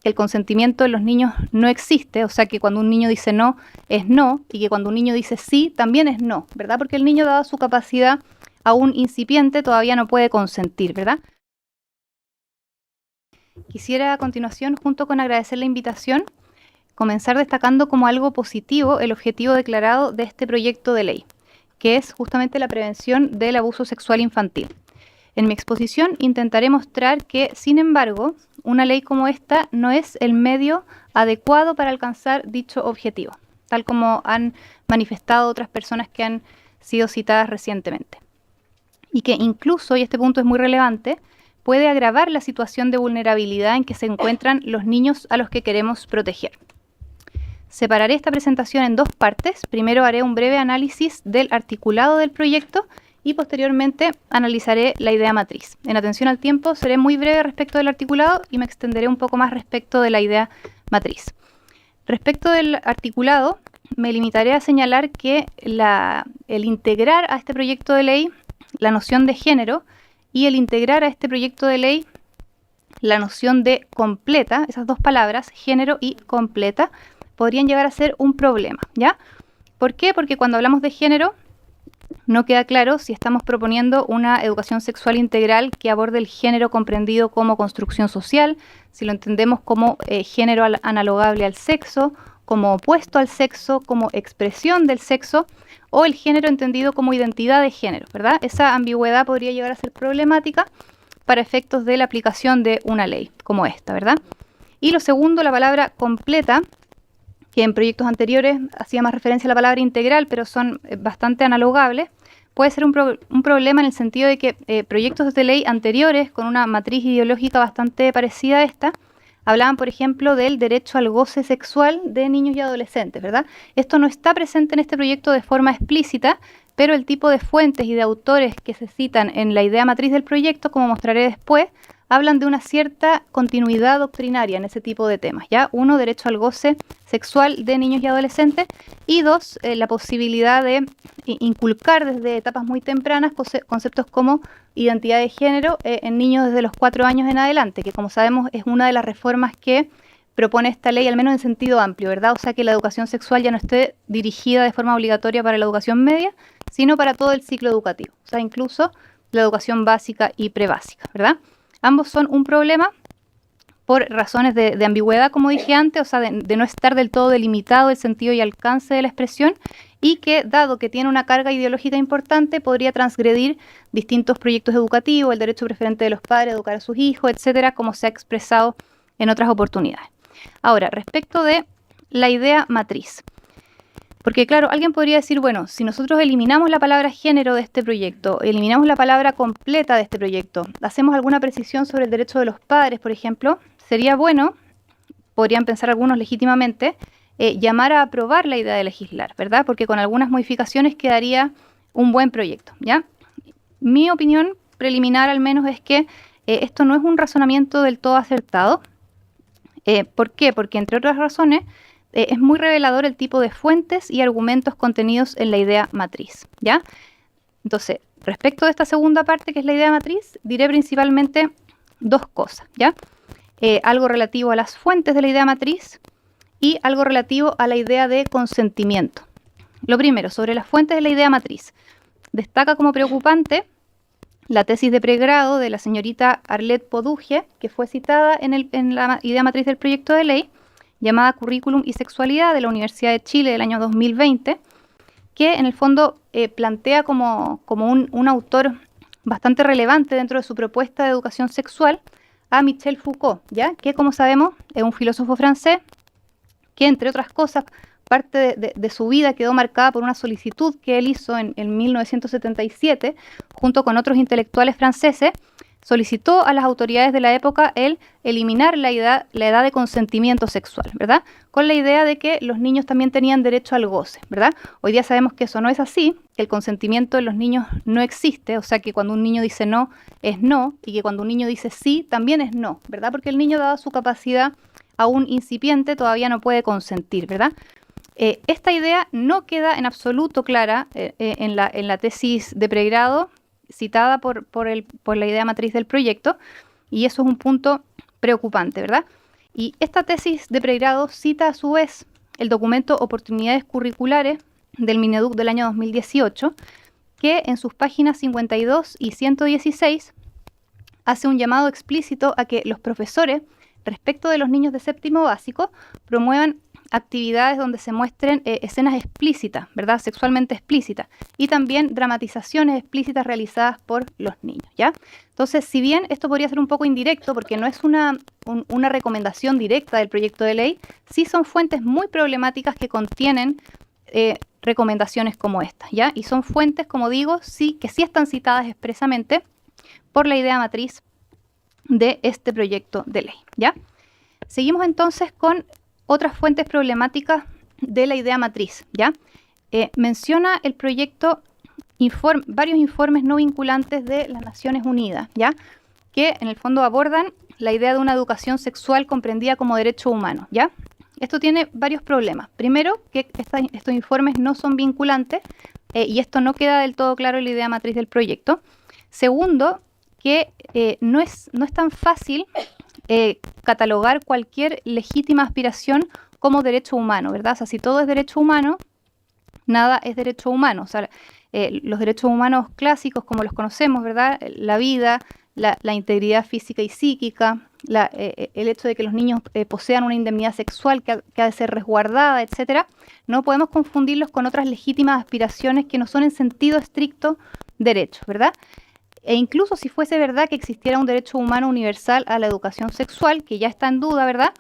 que el consentimiento en los niños no existe, o sea que cuando un niño dice no, es no, y que cuando un niño dice sí, también es no, ¿verdad? Porque el niño, dada su capacidad aún incipiente, todavía no puede consentir, ¿verdad? Quisiera a continuación, junto con agradecer la invitación, comenzar destacando como algo positivo el objetivo declarado de este proyecto de ley, que es justamente la prevención del abuso sexual infantil. En mi exposición intentaré mostrar que, sin embargo, una ley como esta no es el medio adecuado para alcanzar dicho objetivo, tal como han manifestado otras personas que han sido citadas recientemente. Y que incluso, y este punto es muy relevante, puede agravar la situación de vulnerabilidad en que se encuentran los niños a los que queremos proteger. Separaré esta presentación en dos partes. Primero haré un breve análisis del articulado del proyecto y posteriormente analizaré la idea matriz. En atención al tiempo, seré muy breve respecto del articulado y me extenderé un poco más respecto de la idea matriz. Respecto del articulado, me limitaré a señalar que el integrar a este proyecto de ley la noción de género y el integrar a este proyecto de ley la noción de completa, esas dos palabras, género y completa, podrían llegar a ser un problema, ¿ya? ¿Por qué? Porque cuando hablamos de género, no queda claro si estamos proponiendo una educación sexual integral que aborde el género comprendido como construcción social, si lo entendemos como género analogable al sexo, como opuesto al sexo, como expresión del sexo, o el género entendido como identidad de género, ¿verdad? Esa ambigüedad podría llegar a ser problemática para efectos de la aplicación de una ley como esta, ¿verdad? Y lo segundo, la palabra completa, que en proyectos anteriores hacía más referencia a la palabra integral, pero son bastante analogables, puede ser un problema en el sentido de que proyectos de ley anteriores, con una matriz ideológica bastante parecida a esta, hablaban, por ejemplo, del derecho al goce sexual de niños y adolescentes, ¿verdad? Esto no está presente en este proyecto de forma explícita, pero el tipo de fuentes y de autores que se citan en la idea matriz del proyecto, como mostraré después, hablan de una cierta continuidad doctrinaria en ese tipo de temas, ¿ya? Uno, derecho al goce sexual de niños y adolescentes, y dos, la posibilidad de inculcar desde etapas muy tempranas conceptos como identidad de género en niños desde los 4 años en adelante, que como sabemos es una de las reformas que propone esta ley, al menos en sentido amplio, ¿verdad? O sea, que la educación sexual ya no esté dirigida de forma obligatoria para la educación media, sino para todo el ciclo educativo, o sea, incluso la educación básica y prebásica, ¿verdad? Ambos son un problema por razones de ambigüedad, como dije antes, o sea, de no estar del todo delimitado el sentido y alcance de la expresión, y que, dado que tiene una carga ideológica importante, podría transgredir distintos proyectos educativos, el derecho preferente de los padres a educar a sus hijos, etcétera, como se ha expresado en otras oportunidades. Ahora, respecto de la idea matriz. Porque claro, alguien podría decir, bueno, si nosotros eliminamos la palabra género de este proyecto, eliminamos la palabra completa de este proyecto, hacemos alguna precisión sobre el derecho de los padres, por ejemplo, sería bueno, podrían pensar algunos legítimamente, llamar a aprobar la idea de legislar, ¿verdad? Porque con algunas modificaciones quedaría un buen proyecto, ¿ya? Mi opinión preliminar al menos es que esto no es un razonamiento del todo acertado. ¿Por qué? Porque entre otras razones, es muy revelador el tipo de fuentes y argumentos contenidos en la idea matriz, ¿ya? Entonces, respecto de esta segunda parte, que es la idea matriz, diré principalmente dos cosas, ¿ya? Algo relativo a las fuentes de la idea matriz y algo relativo a la idea de consentimiento. Lo primero, sobre las fuentes de la idea matriz. Destaca como preocupante la tesis de pregrado de la señorita Arlette Poduje, que fue citada en la idea matriz del proyecto de ley, llamada Currículum y Sexualidad, de la Universidad de Chile del año 2020, que en el fondo plantea como un autor bastante relevante dentro de su propuesta de educación sexual a Michel Foucault, ¿ya? Que como sabemos es un filósofo francés que, entre otras cosas, parte de su vida quedó marcada por una solicitud que él hizo en 1977, junto con otros intelectuales franceses. Solicitó a las autoridades de la época el eliminar la edad de consentimiento sexual, ¿verdad? Con la idea de que los niños también tenían derecho al goce, ¿verdad? Hoy día sabemos que eso no es así, que el consentimiento de los niños no existe, o sea que cuando un niño dice no, es no, y que cuando un niño dice sí, también es no, ¿verdad? Porque el niño, dada su capacidad aún incipiente, todavía no puede consentir, ¿verdad? Esta idea no queda en absoluto clara en la tesis de pregrado citada por la idea matriz del proyecto, y eso es un punto preocupante, ¿verdad? Y esta tesis de pregrado cita a su vez el documento Oportunidades Curriculares del Mineduc del año 2018, que en sus páginas 52 y 116 hace un llamado explícito a que los profesores, respecto de los niños de séptimo básico, promuevan actividades donde se muestren escenas explícitas, ¿verdad? Sexualmente explícitas, y también dramatizaciones explícitas realizadas por los niños, ¿ya? Entonces, si bien esto podría ser un poco indirecto, porque no es una recomendación directa del proyecto de ley, sí son fuentes muy problemáticas que contienen recomendaciones como estas, ¿ya? Y son fuentes, como digo, que sí están citadas expresamente por la idea matriz de este proyecto de ley, ¿ya? Seguimos entonces con otras fuentes problemáticas de la idea matriz, ¿ya? Menciona el proyecto varios informes no vinculantes de las Naciones Unidas, ¿ya? Que en el fondo abordan la idea de una educación sexual comprendida como derecho humano, ¿ya? Esto tiene varios problemas. Primero, que estos informes no son vinculantes y esto no queda del todo claro en la idea matriz del proyecto. Segundo, que no es tan fácil catalogar cualquier legítima aspiración como derecho humano, ¿verdad? O sea, si todo es derecho humano, nada es derecho humano. O sea, los derechos humanos clásicos, como los conocemos, ¿verdad? La vida, la integridad física y psíquica, el hecho de que los niños posean una indemnidad sexual que ha de ser resguardada, etcétera, no podemos confundirlos con otras legítimas aspiraciones que no son en sentido estricto derechos, ¿verdad? E incluso si fuese verdad que existiera un derecho humano universal a la educación sexual, que ya está en duda, ¿verdad?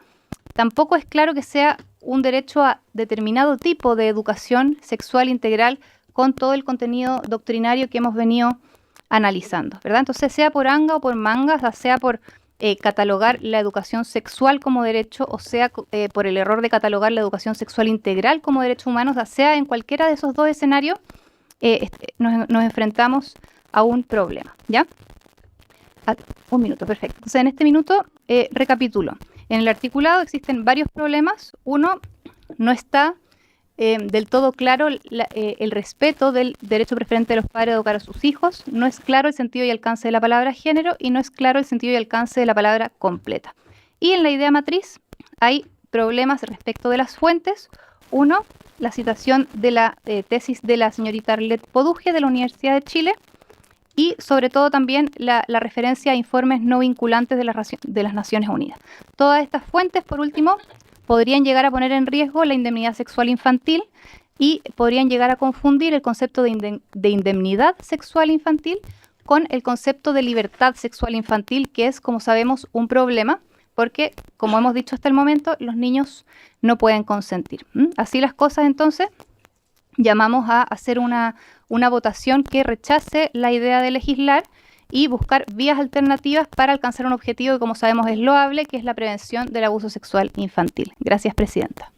Tampoco es claro que sea un derecho a determinado tipo de educación sexual integral con todo el contenido doctrinario que hemos venido analizando, ¿verdad? Entonces, sea por anga o por manga, sea por catalogar la educación sexual como derecho, o sea por el error de catalogar la educación sexual integral como derecho humano, sea en cualquiera de esos dos escenarios, nos enfrentamos a un problema, ¿ya? Un minuto, perfecto. Entonces, en este minuto recapitulo. En el articulado existen varios problemas. Uno, no está del todo claro el respeto del derecho preferente de los padres a educar a sus hijos. No es claro el sentido y alcance de la palabra género y no es claro el sentido y alcance de la palabra completa. Y en la idea matriz hay problemas respecto de las fuentes. Uno, la citación de la tesis de la señorita Arlette Poduje de la Universidad de Chile, y sobre todo también la referencia a informes no vinculantes de las Naciones Unidas. Todas estas fuentes, por último, podrían llegar a poner en riesgo la indemnidad sexual infantil y podrían llegar a confundir el concepto de indemnidad sexual infantil con el concepto de libertad sexual infantil, que es, como sabemos, un problema, porque, como hemos dicho hasta el momento, los niños no pueden consentir. Así las cosas, entonces, llamamos a hacer una votación que rechace la idea de legislar y buscar vías alternativas para alcanzar un objetivo que, como sabemos, es loable, que es la prevención del abuso sexual infantil. Gracias, Presidenta.